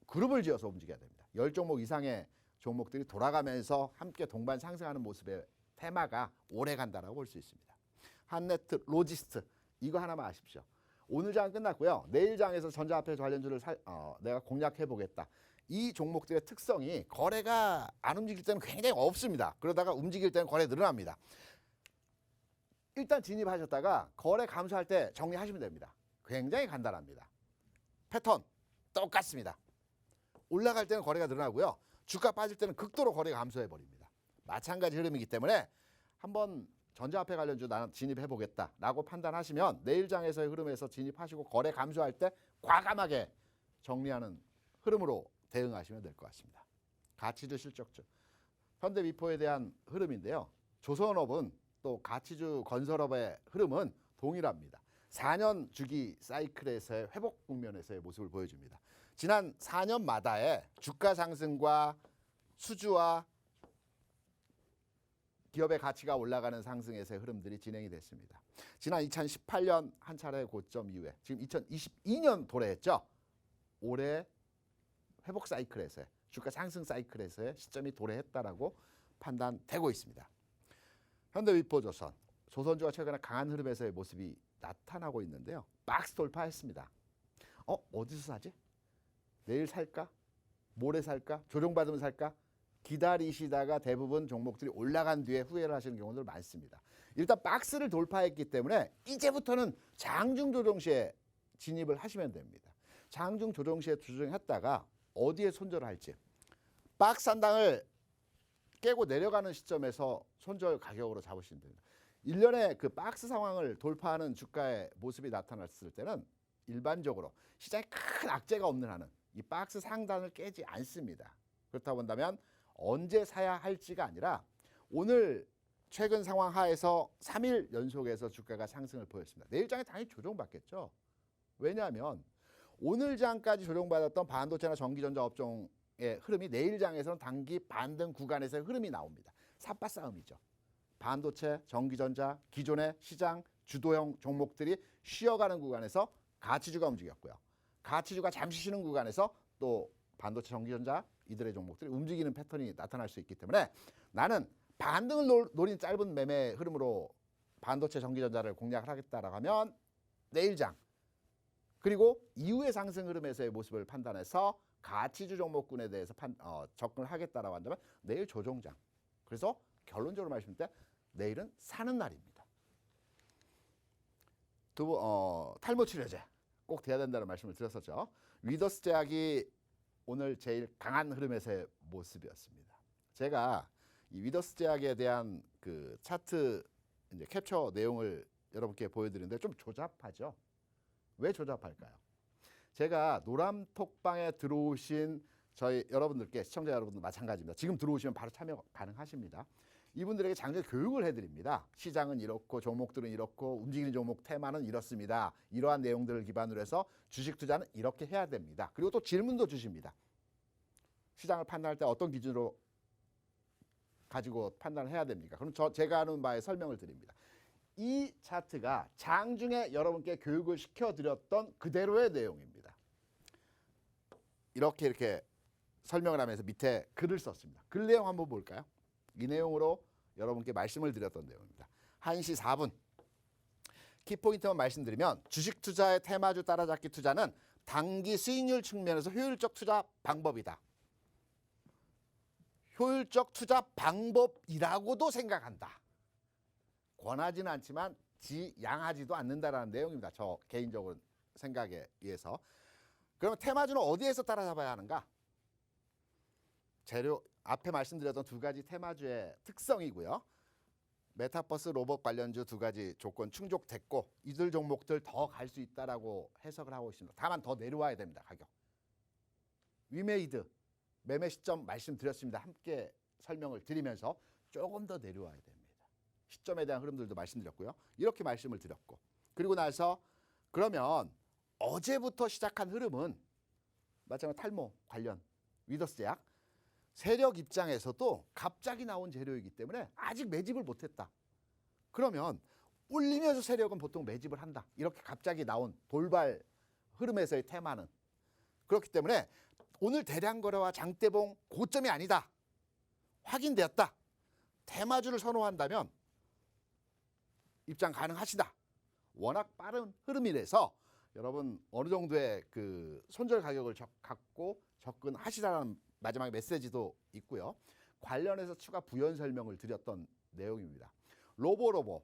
그룹을 지어서 움직여야 됩니다. 10종목 이상의 종목들이 돌아가면서 함께 동반 상승하는 모습의 테마가 오래 간다라고 볼 수 있습니다. 한네트, 로지스트 이거 하나만 아십시오. 오늘 장 끝났고요. 내일 장에서 전자화폐 관련주를 내가 공략해 보겠다. 이 종목들의 특성이 거래가 안 움직일 때는 굉장히 없습니다. 그러다가 움직일 때는 거래 늘어납니다. 일단 진입하셨다가 거래 감소할 때 정리하시면 됩니다. 굉장히 간단합니다. 패턴 똑같습니다. 올라갈 때는 거래가 늘어나고요. 주가 빠질 때는 극도로 거래가 감소해 버립니다. 마찬가지 흐름이기 때문에 한번 전자화폐 관련주 나는 진입해 보겠다라고 판단하시면 내일 장에서의 흐름에서 진입하시고 거래 감소할 때 과감하게 정리하는 흐름으로 대응하시면 될 것 같습니다. 가치주 실적주, 현대미포에 대한 흐름인데요. 조선업은 또 가치주 건설업의 흐름은 동일합니다. 4년 주기 사이클에서의 회복 국면에서의 모습을 보여줍니다. 지난 4년마다의 주가 상승과 수주와 기업의 가치가 올라가는 상승에서의 흐름들이 진행이 됐습니다. 지난 2018년 한 차례 고점 이후에 지금 2022년 도래했죠. 올해 회복 사이클에서의 주가 상승 사이클에서의 시점이 도래했다라고 판단되고 있습니다. 현대위포조선, 조선주가 최근에 강한 흐름에서의 모습이 나타나고 있는데요. 박스 돌파했습니다. 어디서 사지? 내일 살까? 모레 살까? 조정받으면 살까? 기다리시다가 대부분 종목들이 올라간 뒤에 후회를 하시는 경우들 많습니다. 일단 박스를 돌파했기 때문에 이제부터는 장중 조정 시에 진입을 하시면 됩니다. 장중 조정 시에 조정했다가 어디에 손절을 할지 박스 한 당을 깨고 내려가는 시점에서 손절 가격으로 잡으시면 됩니다. 1년에 그 박스 상황을 돌파하는 주가의 모습이 나타났을 때는 일반적으로 시장에 큰 악재가 없는 한은 이 박스 상단을 깨지 않습니다. 그렇다고 한다면 언제 사야 할지가 아니라 오늘 최근 상황 하에서 3일 연속해서 주가가 상승을 보였습니다. 내일 장에 당연히 조정받겠죠. 왜냐하면 오늘 장까지 조정받았던 반도체나 전기전자 업종의 흐름이 내일 장에서는 단기 반등 구간에서의 흐름이 나옵니다. 삿바 싸움이죠. 반도체, 전기전자, 기존의 시장 주도형 종목들이 쉬어가는 구간에서 가치주가 움직였고요. 가치주가 잠시 쉬는 구간에서 또 반도체, 전기전자 이들의 종목들이 움직이는 패턴이 나타날 수 있기 때문에 나는 반등을 노린 짧은 매매 흐름으로 반도체, 전기전자를 공략을 하겠다라고 하면 내일 장 그리고 이후의 상승 흐름에서의 모습을 판단해서 가치주 종목군에 대해서 접근을 하겠다라고 한다면 내일 조정장. 그래서 결론적으로 말씀드릴 때 내일은 사는 날입니다. 탈모 치료제 꼭 돼야 된다는 말씀을 드렸었죠. 위더스 제약이 오늘 제일 강한 흐름에서의 모습이었습니다. 제가 이 위더스 제약에 대한 그 차트 이제 캡처 내용을 여러분께 보여드리는데 좀 조잡하죠. 왜 조잡할까요? 제가 노람톡방에 들어오신 저희 여러분들께 시청자 여러분들 마찬가지입니다. 지금 들어오시면 바로 참여 가능하십니다. 이분들에게 장기 교육을 해드립니다. 시장은 이렇고 종목들은 이렇고 움직이는 종목 테마는 이렇습니다. 이러한 내용들을 기반으로 해서 주식 투자는 이렇게 해야 됩니다. 그리고 또 질문도 주십니다. 시장을 판단할 때 어떤 기준으로 가지고 판단을 해야 됩니까? 그럼 제가 하는 바에 설명을 드립니다. 이 차트가 장중에 여러분께 교육을 시켜드렸던 그대로의 내용입니다. 이렇게 설명을 하면서 밑에 글을 썼습니다. 글 내용 한번 볼까요? 이 내용으로 여러분께 말씀을 드렸던 내용입니다. 1시 4분 키포인트만 말씀드리면 주식 투자의 테마주 따라잡기 투자는 단기 수익률 측면에서 효율적 투자 방법이다. 효율적 투자 방법이라고도 생각한다. 권하지는 않지만 지양하지도 않는다라는 내용입니다. 저 개인적으로 생각에 의해서. 그러면 테마주는 어디에서 따라잡아야 하는가? 재료 앞에 말씀드렸던 두 가지 테마주의 특성이고요. 메타버스 로봇 관련주 두 가지 조건 충족됐고 이들 종목들 더 갈 수 있다라고 해석을 하고 있습니다. 다만 더 내려와야 됩니다. 가격. 위메이드 매매 시점 말씀드렸습니다. 함께 설명을 드리면서 조금 더 내려와야 됩니다. 시점에 대한 흐름들도 말씀드렸고요. 이렇게 말씀을 드렸고 그리고 나서 그러면 어제부터 시작한 흐름은 마찬가지로 탈모 관련 위더스 제약 세력 입장에서도 갑자기 나온 재료이기 때문에 아직 매집을 못했다. 그러면 올리면서 세력은 보통 매집을 한다. 이렇게 갑자기 나온 돌발 흐름에서의 테마는 그렇기 때문에 오늘 대량 거래와 장대봉 고점이 아니다. 확인되었다. 테마주를 선호한다면 입장 가능하시다. 워낙 빠른 흐름이라서 여러분 어느 정도의 그 손절 가격을 갖고 접근하시라는 마지막 메시지도 있고요. 관련해서 추가 부연 설명을 드렸던 내용입니다. 로보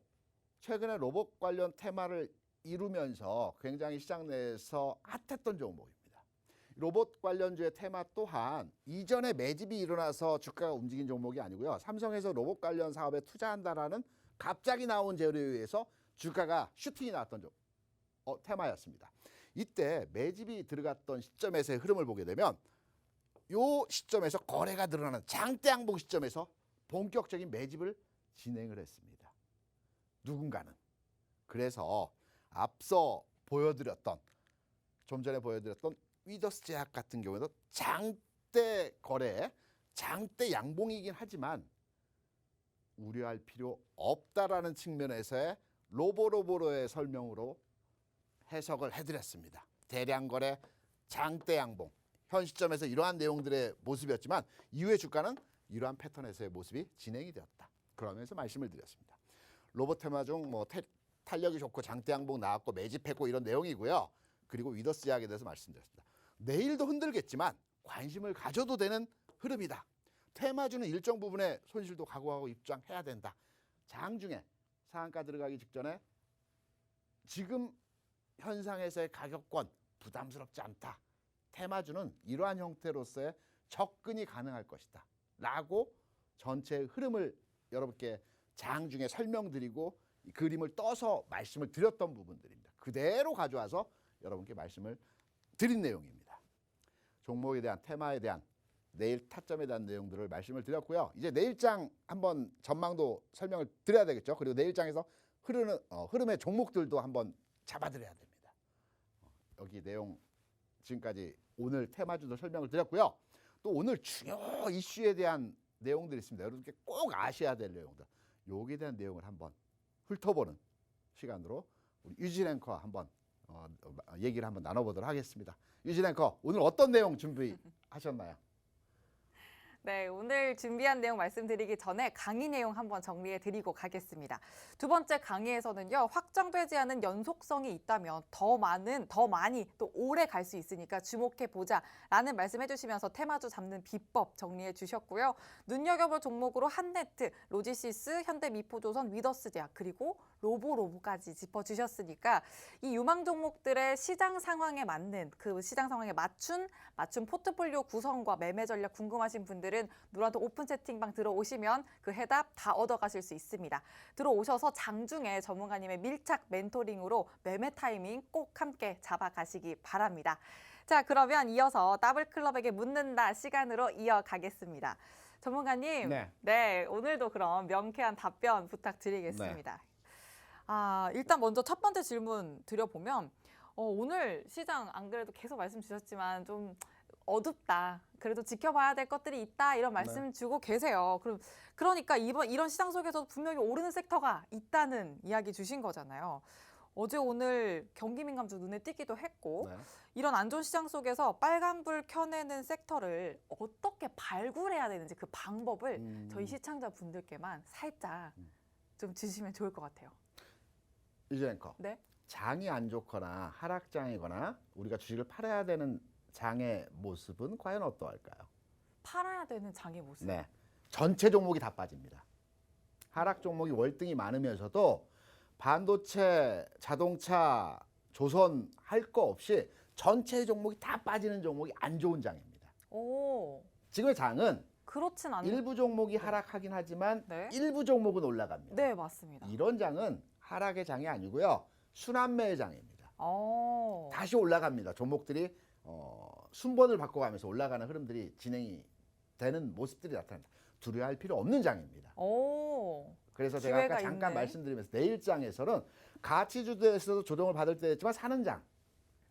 최근에 로봇 관련 테마를 이루면서 굉장히 시장 내에서 핫했던 종목입니다. 로봇 관련주의 테마 또한 이전에 매집이 일어나서 주가가 움직인 종목이 아니고요. 삼성에서 로봇 관련 사업에 투자한다라는 갑자기 나온 재료에 의해서 주가가 슈팅이 나왔던 테마였습니다. 이때 매집이 들어갔던 시점에서의 흐름을 보게 되면 요 시점에서 거래가 늘어나는 장대 양봉 시점에서 본격적인 매집을 진행을 했습니다. 누군가는. 그래서 앞서 좀 전에 보여드렸던 위더스 제약 같은 경우에도 장대 거래, 장대 양봉이긴 하지만 우려할 필요 없다라는 측면에서의 로보로의 설명으로 해석을 해드렸습니다. 대량 거래, 장대 양봉. 현 시점에서 이러한 내용들의 모습이었지만 이후의 주가는 이러한 패턴에서의 모습이 진행이 되었다. 그러면서 말씀을 드렸습니다. 로봇 테마 중 탄력이 좋고 장대 양봉 나왔고 매집했고 이런 내용이고요. 그리고 위더스 제약에 대해서 말씀드렸습니다. 내일도 흔들겠지만 관심을 가져도 되는 흐름이다. 테마주는 일정 부분의 손실도 각오하고 입장해야 된다. 장중에 상한가 들어가기 직전에 지금 현상에서의 가격권 부담스럽지 않다. 테마주는 이러한 형태로서의 접근이 가능할 것이다. 라고 전체의 흐름을 여러분께 장중에 설명드리고 이 그림을 떠서 말씀을 드렸던 부분들입니다. 그대로 가져와서 여러분께 말씀을 드린 내용입니다. 종목에 대한 테마에 대한 내일 타점에 대한 내용들을 말씀을 드렸고요. 이제 내일장 한번 전망도 설명을 드려야 되겠죠. 그리고 내일장에서 흐름의 종목들도 한번 잡아드려야 됩니다. 여기 내용 지금까지 오늘 테마주도 설명을 드렸고요. 또 오늘 중요 이슈에 대한 내용들이 있습니다. 여러분께 꼭 아셔야 될 내용들. 여기에 대한 내용을 한번 훑어보는 시간으로 우리 유진 앵커와 한번 얘기를 한번 나눠보도록 하겠습니다. 유진 앵커, 오늘 어떤 내용 준비하셨나요? 네, 오늘 준비한 내용 말씀드리기 전에 강의 내용 한번 정리해 드리고 가겠습니다. 두 번째 강의에서는요, 확정되지 않은 연속성이 있다면 더 많이 또 오래 갈 수 있으니까 주목해 보자라는 말씀해 주시면서 테마주 잡는 비법 정리해 주셨고요. 눈여겨볼 종목으로 한네트, 로지시스, 현대미포조선, 위더스제약 그리고 로보로브까지 짚어주셨으니까 이 유망 종목들의 시장 상황에 맞는 그 시장 상황에 맞춘 포트폴리오 구성과 매매 전략 궁금하신 분들은 누란토 오픈 채팅방 들어오시면 그 해답 다 얻어가실 수 있습니다. 들어오셔서 장중에 전문가님의 밀착 멘토링으로 매매 타이밍 꼭 함께 잡아가시기 바랍니다. 자, 그러면 이어서 더블클럽에게 묻는다 시간으로 이어가겠습니다. 전문가님, 네, 오늘도 그럼 명쾌한 답변 부탁드리겠습니다. 일단 먼저 첫 번째 질문 드려보면 오늘 시장 안 그래도 계속 말씀 주셨지만 좀 어둡다. 그래도 지켜봐야 될 것들이 있다. 이런 말씀 주고 계세요. 그러니까 이런 시장 속에서 분명히 오르는 섹터가 있다는 이야기 주신 거잖아요. 어제 오늘 경기 민감주 눈에 띄기도 했고 이런 안 좋은 시장 속에서 빨간불 켜내는 섹터를 어떻게 발굴해야 되는지 그 방법을 저희 시청자분들께만 살짝 좀 주시면 좋을 것 같아요. 이주연 앵커. 네. 장이 안 좋거나 하락장이거나 우리가 주식을 팔아야 되는 장의 모습은 과연 어떠할까요? 팔아야 되는 장의 모습. 네. 전체 종목이 다 빠집니다. 하락 종목이 월등히 많으면서도 반도체, 자동차, 조선 할 거 없이 전체 종목이 다 빠지는 종목이 안 좋은 장입니다. 오. 지금의 장은 그렇진 않은. 일부 종목이 하락하긴 하지만 네. 일부 종목은 올라갑니다. 네, 맞습니다. 이런 장은 하락의 장이 아니고요. 순환매의 장입니다. 다시 올라갑니다. 종목들이 순번을 바꿔가면서 올라가는 흐름들이 진행이 되는 모습들이 나타납니다. 두려워할 필요 없는 장입니다. 그래서 제가 아까 잠깐 말씀드리면서 내일장에서는 가치주도에서도 조정을 받을 때 했지만 사는 장.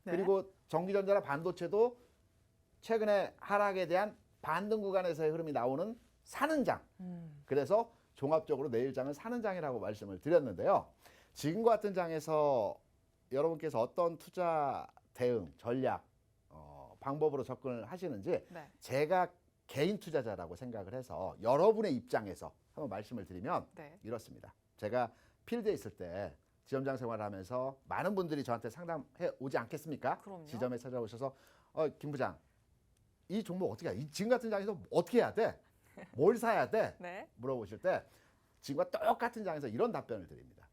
그리고 전기전자나 반도체도 최근에 하락에 대한 반등 구간에서의 흐름이 나오는 사는 장. 그래서 종합적으로 내일장은 사는 장이라고 말씀을 드렸는데요. 지금과 같은 장에서 여러분께서 어떤 투자 대응, 전략, 방법으로 접근을 하시는지 제가 개인 투자자라고 생각을 해서 여러분의 입장에서 한번 말씀을 드리면 이렇습니다. 제가 필드에 있을 때 지점장 생활을 하면서 많은 분들이 저한테 상담해 오지 않겠습니까? 그럼요. 지점에 찾아오셔서 김 부장, 이 종목 어떻게 해? 지금 같은 장에서 어떻게 해야 돼? 뭘 사야 돼? 물어보실 때 지금과 똑같은 장에서 이런 답변을 드립니다.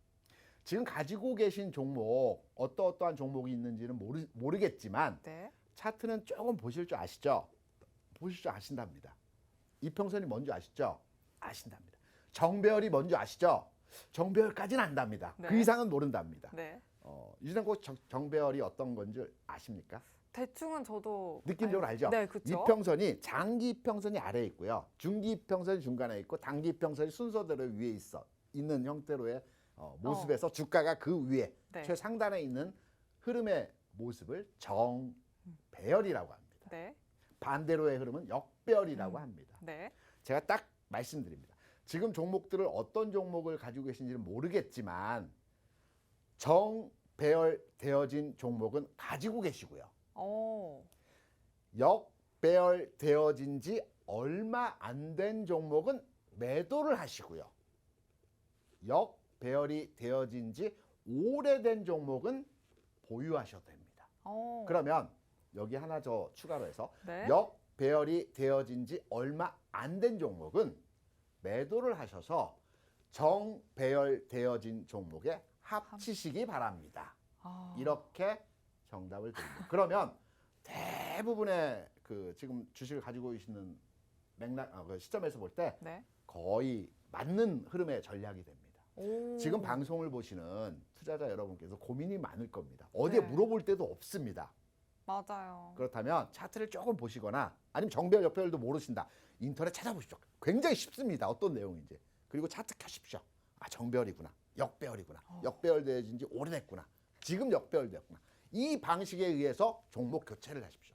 지금 가지고 계신 종목, 어떠한 종목이 있는지는 모르겠지만 차트는 조금 보실 줄 아시죠? 보실 줄 아신답니다. 이평선이 뭔지 아시죠? 아신답니다. 정배열이 뭔지 아시죠? 정배열까지는 안답니다. 그 이상은 모른답니다. 이주는 꼭 정배열이 어떤 건지 아십니까? 대충은 저도 느낌적으로 알죠? 네, 그렇죠. 이평선이 장기 이평선이 아래에 있고요. 중기 이평선이 중간에 있고 단기 이평선이 순서대로 위에 있는 형태로의 모습에서 주가가 그 위에 최상단에 있는 흐름의 모습을 정배열이라고 합니다. 반대로의 흐름은 역배열이라고 합니다. 제가 딱 말씀드립니다. 지금 종목들을 어떤 종목을 가지고 계신지는 모르겠지만 정배열되어진 종목은 가지고 계시고요. 역배열되어진 지 얼마 안 된 종목은 매도를 하시고요. 역배열이 되어진 지 오래된 종목은 보유하셔도 됩니다. 그러면 여기 하나 더 추가로 해서 역배열이 되어진 지 얼마 안 된 종목은 매도를 하셔서 정배열되어진 종목에 합치시기 바랍니다. 이렇게 정답을 드립니다. 그러면 대부분의 지금 주식을 가지고 계시는 그 시점에서 볼 때 거의 맞는 흐름의 전략이 됩니다. 지금 방송을 보시는 투자자 여러분께서 고민이 많을 겁니다. 어디에 물어볼 데도 없습니다. 맞아요. 그렇다면 차트를 조금 보시거나 아니면 정배열, 역배열도 모르신다. 인터넷 찾아보십시오. 굉장히 쉽습니다. 어떤 내용인지. 그리고 차트 켜십시오. 정배열이구나. 역배열이구나. 역배열되어진 지 오래됐구나. 지금 역배열되었구나. 이 방식에 의해서 종목 교체를 하십시오.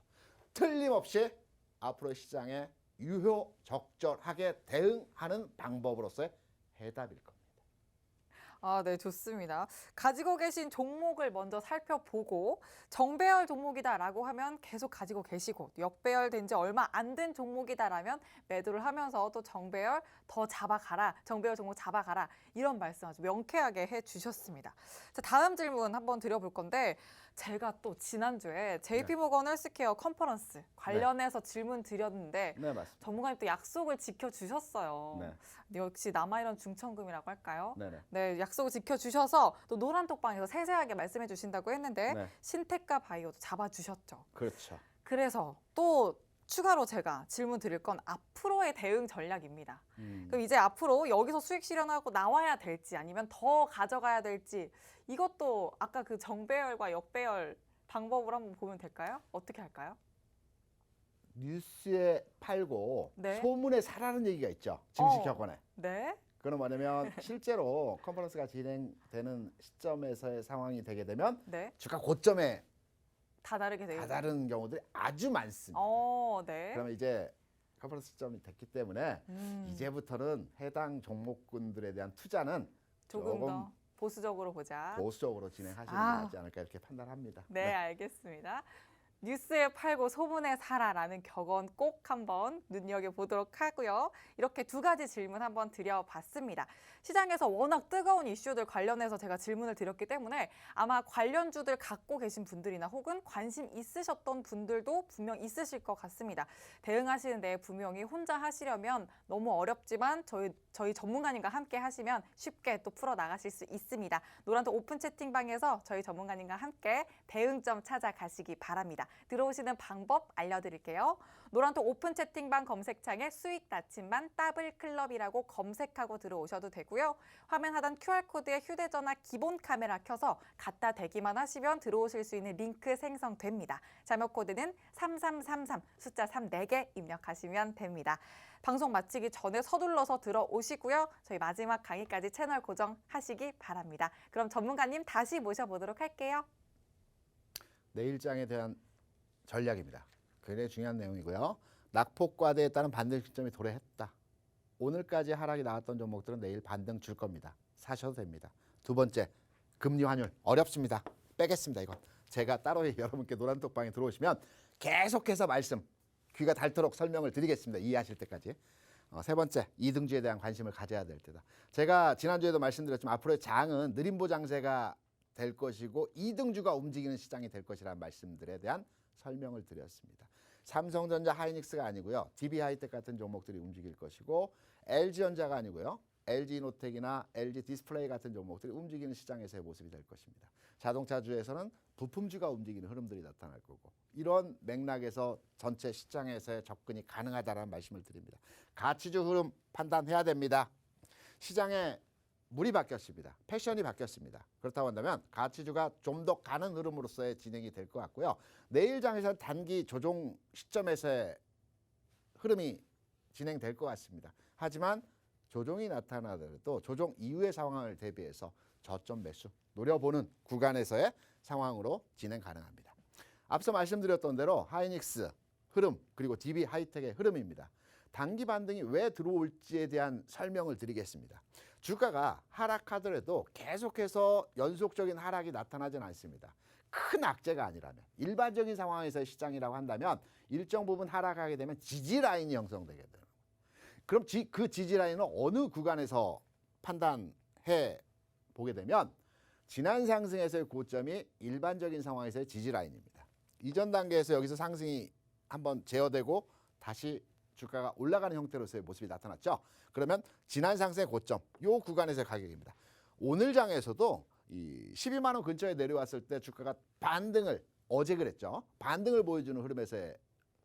틀림없이 앞으로의 시장에 유효적절하게 대응하는 방법으로서의 해답일 겁니다. 아, 네, 좋습니다. 가지고 계신 종목을 먼저 살펴보고 정배열 종목이다라고 하면 계속 가지고 계시고 역배열된 지 얼마 안 된 종목이다라면 매도를 하면서 또 정배열 더 잡아가라, 정배열 종목 잡아가라 이런 말씀 아주 명쾌하게 해주셨습니다. 자, 다음 질문 한번 드려볼 건데 제가 또 지난주에 JP모건 헬스케어 컨퍼런스 관련해서 질문 드렸는데 네, 맞습니다. 전문가님 또 약속을 지켜주셨어요. 네. 역시 남아이런 중천금이라고 할까요? 네네. 네, 약속을 지켜주셔서 또 노란톡방에서 세세하게 말씀해 주신다고 했는데 네. 신테카 바이오도 잡아주셨죠. 그렇죠. 그래서 또 추가로 제가 질문 드릴 건 앞으로의 대응 전략입니다. 그럼 이제 앞으로 여기서 수익 실현하고 나와야 될지 아니면 더 가져가야 될지 이것도 아까 그 정배열과 역배열 방법을 한번 보면 될까요? 어떻게 할까요? 뉴스에 팔고 네. 소문에 사라는 얘기가 있죠. 증시 격언에. 네. 그건 뭐냐면 실제로 컨퍼런스가 진행되는 시점에서의 상황이 되게 되면 네. 주가 고점에 다다르게 되요. 다다른 경우들이 아주 많습니다. 네. 그러면 이제 컨퍼런스 시점이 됐기 때문에 이제부터는 해당 종목군들에 대한 투자는 조금 조금 더 보수적으로 보자. 보수적으로 진행하시는 게 아. 낫지 않을까 이렇게 판단합니다. 네, 알겠습니다. 뉴스에 팔고 소문에 사라라는 격언 꼭 한번 눈여겨보도록 하고요. 이렇게 두 가지 질문 한번 드려봤습니다. 시장에서 워낙 뜨거운 이슈들 관련해서 제가 질문을 드렸기 때문에 아마 관련주들 갖고 계신 분들이나 혹은 관심 있으셨던 분들도 분명 있으실 것 같습니다. 대응하시는데 분명히 혼자 하시려면 너무 어렵지만 저희 전문가님과 함께 하시면 쉽게 또 풀어나가실 수 있습니다. 노란톡 오픈 채팅방에서 저희 전문가님과 함께 대응점 찾아가시기 바랍니다. 들어오시는 방법 알려드릴게요. 노란톡 오픈 채팅방 검색창에 수익 나침반 더블클럽이라고 검색하고 들어오셔도 되고요. 화면 하단 QR코드에 휴대전화 기본 카메라 켜서 갖다 대기만 하시면 들어오실 수 있는 링크 생성됩니다. 자막 코드는 3333 숫자 3 4개 입력하시면 됩니다. 방송 마치기 전에 서둘러서 들어오시고요. 저희 마지막 강의까지 채널 고정하시기 바랍니다. 그럼 전문가님 다시 모셔보도록 할게요. 내일장에 대한 전략입니다. 굉장히 중요한 내용이고요. 낙폭과대에 따른 반등 시점이 도래했다. 오늘까지 하락이 나왔던 종목들은 내일 반등 줄 겁니다. 사셔도 됩니다. 두 번째, 금리 환율 어렵습니다. 빼겠습니다. 이건 제가 따로 여러분께 노란톡방에 들어오시면 계속해서 말씀 귀가 닳도록 설명을 드리겠습니다. 이해하실 때까지. 세 번째, 이등주에 대한 관심을 가져야 될 때다. 제가 지난주에도 말씀드렸지만 앞으로의 장은 느림보 장세가 될 것이고 이등주가 움직이는 시장이 될 것이라는 말씀들에 대한 설명을 드렸습니다. 삼성전자 하이닉스가 아니고요. DB하이텍 같은 종목들이 움직일 것이고 LG전자가 아니고요. LG노텍이나 LG디스플레이 같은 종목들이 움직이는 시장에서의 모습이 될 것입니다. 자동차주에서는 부품주가 움직이는 흐름들이 나타날 거고 이런 맥락에서 전체 시장에서의 접근이 가능하다는 말씀을 드립니다. 가치주 흐름 판단해야 됩니다. 시장에 물이 바뀌었습니다. 패션이 바뀌었습니다. 그렇다고 한다면 가치주가 좀 더 가는 흐름으로서의 진행이 될 것 같고요. 내일 장에서는 단기 조정 시점에서의 흐름이 진행될 것 같습니다. 하지만 조정이 나타나더라도 조정 이후의 상황을 대비해서 저점 매수 노려보는 구간에서의 상황으로 진행 가능합니다. 앞서 말씀드렸던 대로 하이닉스 흐름 그리고 DB하이텍의 흐름입니다. 단기 반등이 왜 들어올지에 대한 설명을 드리겠습니다. 주가가 하락하더라도 계속해서 연속적인 하락이 나타나지는 않습니다. 큰 악재가 아니라면 일반적인 상황에서의 시장이라고 한다면 일정 부분 하락하게 되면 지지 라인이 형성되게 되는 거예요. 그럼 그 지지 라인은 어느 구간에서 판단해 보게 되면 지난 상승에서의 고점이 일반적인 상황에서의 지지 라인입니다. 이전 단계에서 여기서 상승이 한번 제어되고 다시 주가가 올라가는 형태로서의 모습이 나타났죠. 그러면 지난 상승의 고점, 이 구간에서의 가격입니다. 오늘 장에서도 이 12만 원 근처에 내려왔을 때 주가가 반등을 어제 그랬죠. 반등을 보여주는 흐름에서의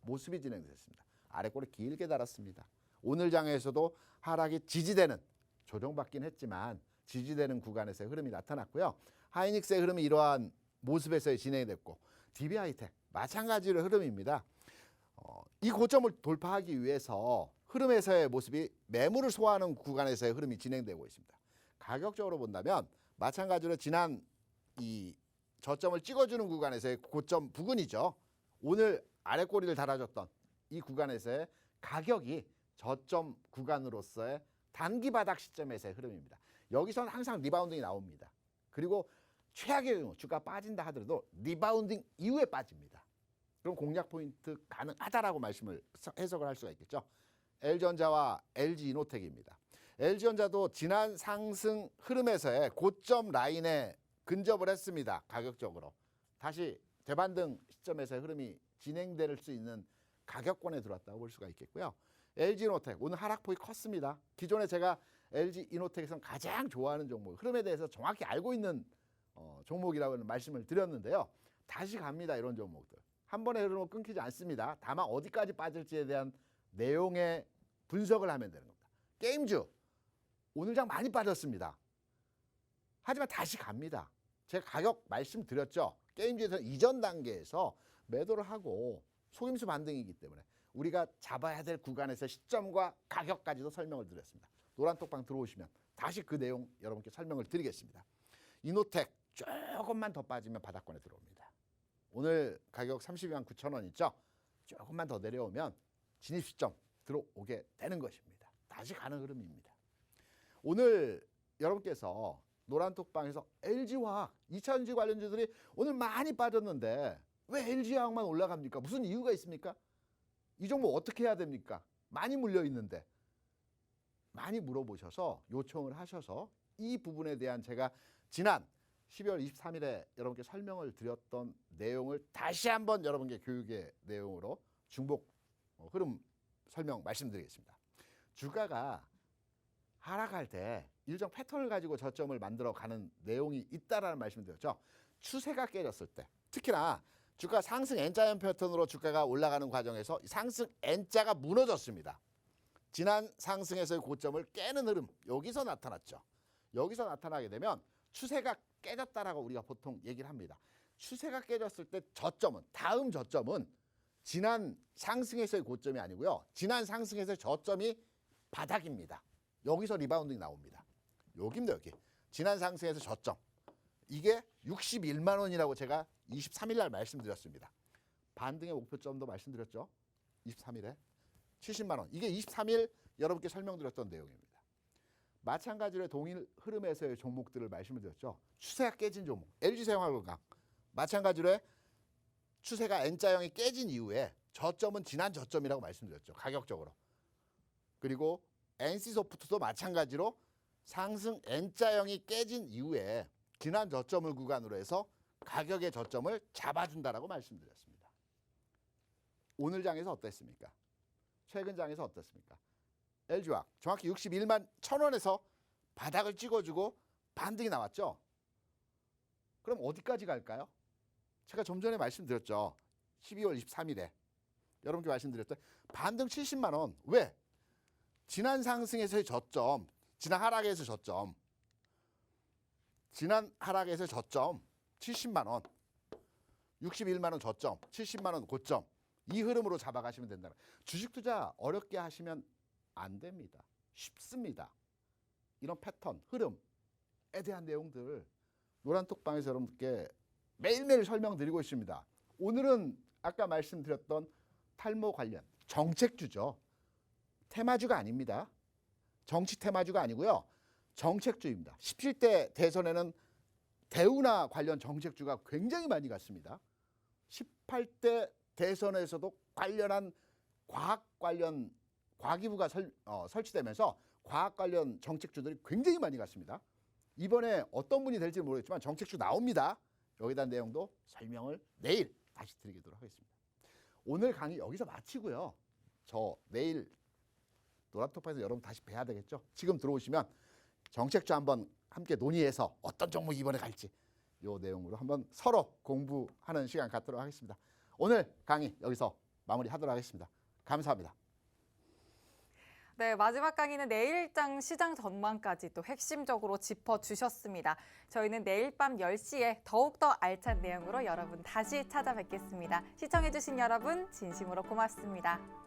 모습이 진행됐습니다. 아래꼬리 길게 달았습니다. 오늘 장에서도 하락이 지지되는 조정받긴 했지만 지지되는 구간에서의 흐름이 나타났고요. 하이닉스의 흐름이 이러한 모습에서의 진행이 됐고 DB하이텍 마찬가지로 흐름입니다. 이 고점을 돌파하기 위해서 흐름에서의 모습이 매물을 소화하는 구간에서의 흐름이 진행되고 있습니다. 가격적으로 본다면 마찬가지로 지난 이 저점을 찍어주는 구간에서의 고점 부근이죠. 오늘 아래꼬리를 달아줬던 이 구간에서의 가격이 저점 구간으로서의 단기 바닥 시점에서의 흐름입니다. 여기서는 항상 리바운딩이 나옵니다. 그리고 최악의 경우 주가 빠진다 하더라도 리바운딩 이후에 빠집니다. 그럼 공략 포인트 가능하다라고 해석을 할 수가 있겠죠. LG전자와 LG이노텍입니다. LG전자도 지난 상승 흐름에서의 고점 라인에 근접을 했습니다. 가격적으로. 다시 되반등 시점에서의 흐름이 진행될 수 있는 가격권에 들어왔다고 볼 수가 있겠고요. LG이노텍 오늘 하락폭이 컸습니다. 기존에 제가 LG이노텍에서 가장 좋아하는 종목, 흐름에 대해서 정확히 알고 있는 종목이라고 말씀을 드렸는데요. 다시 갑니다. 이런 종목들. 한 번의 흐름은 끊기지 않습니다. 다만 어디까지 빠질지에 대한 내용의 분석을 하면 되는 겁니다. 게임주 오늘 장 많이 빠졌습니다. 하지만 다시 갑니다. 제가 가격 말씀드렸죠. 게임주에서 이전 단계에서 매도를 하고 속임수 반등이기 때문에 우리가 잡아야 될 구간에서 시점과 가격까지도 설명을 드렸습니다. 노란톡방 들어오시면 다시 그 내용 여러분께 설명을 드리겠습니다. 이노텍 조금만 더 빠지면 바닥권에 들어옵니다. 오늘 가격 32만 9천 원 있죠. 조금만 더 내려오면 진입 시점 들어오게 되는 것입니다. 다시 가는 흐름입니다. 오늘 여러분께서 노란톡방에서 LG화학, 2차전지 관련주들이 오늘 많이 빠졌는데 왜 LG화학만 올라갑니까? 무슨 이유가 있습니까? 이 종목 어떻게 해야 됩니까? 많이 물려 있는데 많이 물어보셔서 요청을 하셔서 이 부분에 대한 제가 지난 12월 23일에 여러분께 설명을 드렸던 내용을 다시 한번 여러분께 교육의 내용으로 중복 흐름 설명 말씀드리겠습니다. 주가가 하락할 때 일정 패턴을 가지고 저점을 만들어 가는 내용이 있다라는 말씀을 드렸죠. 추세가 깨졌을 때 특히나 주가 상승 N자형 패턴으로 주가가 올라가는 과정에서 상승 N자가 무너졌습니다. 지난 상승에서의 고점을 깨는 흐름 여기서 나타났죠. 여기서 나타나게 되면 추세가 깨졌다라고 우리가 보통 얘기를 합니다. 추세가 깨졌을 때 저점은 다음 저점은 지난 상승에서의 고점이 아니고요. 지난 상승에서의 저점이 바닥입니다. 여기서 리바운딩 나옵니다. 여기입니다. 여기. 지난 상승에서 저점. 이게 61만 원이라고 제가 23일 날 말씀드렸습니다. 반등의 목표점도 말씀드렸죠. 23일에 70만 원. 이게 23일 여러분께 설명드렸던 내용입니다. 마찬가지로 동일 흐름에서의 종목들을 말씀을 드렸죠. 추세가 깨진 종목. LG생활건강. 마찬가지로 추세가 N자형이 깨진 이후에 저점은 지난 저점이라고 말씀드렸죠. 가격적으로. 그리고 NC소프트도 마찬가지로 상승 N자형이 깨진 이후에 지난 저점을 구간으로 해서 가격의 저점을 잡아준다라고 말씀드렸습니다. 오늘 장에서 어땠습니까? 최근 장에서 어떻습니까? LG화학 정확히 61만 1,000원에서 바닥을 찍어주고 반등이 나왔죠. 그럼 어디까지 갈까요? 제가 좀 전에 말씀드렸죠. 12월 23일에 여러분께 말씀드렸죠. 반등 70만 원. 왜? 지난 상승에서의 저점, 지난 하락에서 저점, 지난 하락에서 저점 70만 원, 61만 원 저점, 70만 원 고점 이 흐름으로 잡아가시면 된다. 주식 투자 어렵게 하시면 안 됩니다. 쉽습니다. 이런 패턴, 흐름에 대한 내용들 노란톡방에서 여러분께 매일매일 설명드리고 있습니다. 오늘은 아까 말씀드렸던 탈모 관련 정책주죠. 테마주가 아닙니다. 정치 테마주가 아니고요. 정책주입니다. 17대 대선에는 대우나 관련 정책주가 굉장히 많이 갔습니다. 18대 대선에서도 관련한 과학 관련 과기부가 설치되면서 과학 관련 정책주들이 굉장히 많이 갔습니다. 이번에 어떤 분이 될지 모르겠지만 정책주 나옵니다. 여기에 대한 내용도 설명을 내일 다시 드리도록 하겠습니다. 오늘 강의 여기서 마치고요. 저 내일 노란톡방에서 여러분 다시 뵈야 되겠죠. 지금 들어오시면 정책주 한번 함께 논의해서 어떤 종목이 이번에 갈지 이 내용으로 한번 서로 공부하는 시간 갖도록 하겠습니다. 오늘 강의 여기서 마무리하도록 하겠습니다. 감사합니다. 네, 마지막 강의는 내일장 시장 전망까지 또 핵심적으로 짚어주셨습니다. 저희는 내일 밤 10시에 더욱더 알찬 내용으로 여러분 다시 찾아뵙겠습니다. 시청해주신 여러분 진심으로 고맙습니다.